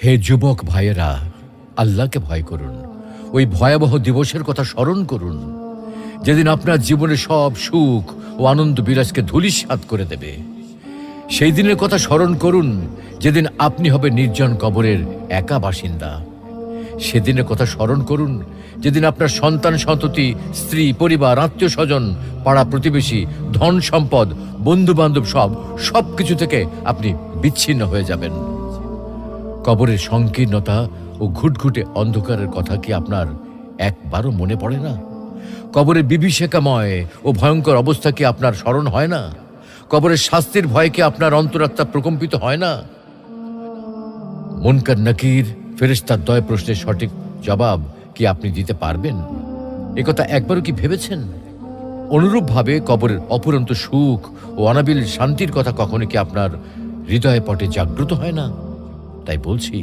হে যুবক ভাইয়েরা, আল্লাহকে ভয় করুন। ওই ভয়াবহ দিবসের কথা স্মরণ করুন, যেদিন আপনার জীবনে সব সুখ ও আনন্দ বিলাসকে ধূলিসাৎ করে দেবে। সেই দিনের কথা স্মরণ করুন, যেদিন আপনি হবে নির্জন কবরের একা বাসিন্দা। সেদিনের কথা স্মরণ করুন, যেদিন আপনার সন্তান সন্ততি, স্ত্রী, পরিবার, আত্মীয় স্বজন, পাড়া প্রতিবেশী, ধন সম্পদ, বন্ধু বান্ধব সব কিছু থেকে আপনি বিচ্ছিন্ন হয়ে যাবেন। কবরের সংকীর্ণতা ও ঘুটঘুটে অন্ধকারের কথা কি আপনার একবারও মনে পড়ে না? কবরের বিভীষিকাময় ও ভয়ঙ্কর অবস্থা কি আপনার স্মরণ হয় না? কবরের শাস্তির ভয় কি আপনার অন্তরাত্মা প্রকম্পিত হয় না? মুনকার নাকির ফেরেশতার দয় প্রশ্নের সঠিক জবাব কি আপনি দিতে পারবেন? একথা একবারও কি ভেবেছেন? অনুরূপভাবে কবরের অফুরন্ত সুখ ও অনাবিল শান্তির কথা কখনো কি আপনার হৃদয় পটে জাগ্রত হয় না? তাই বলছি,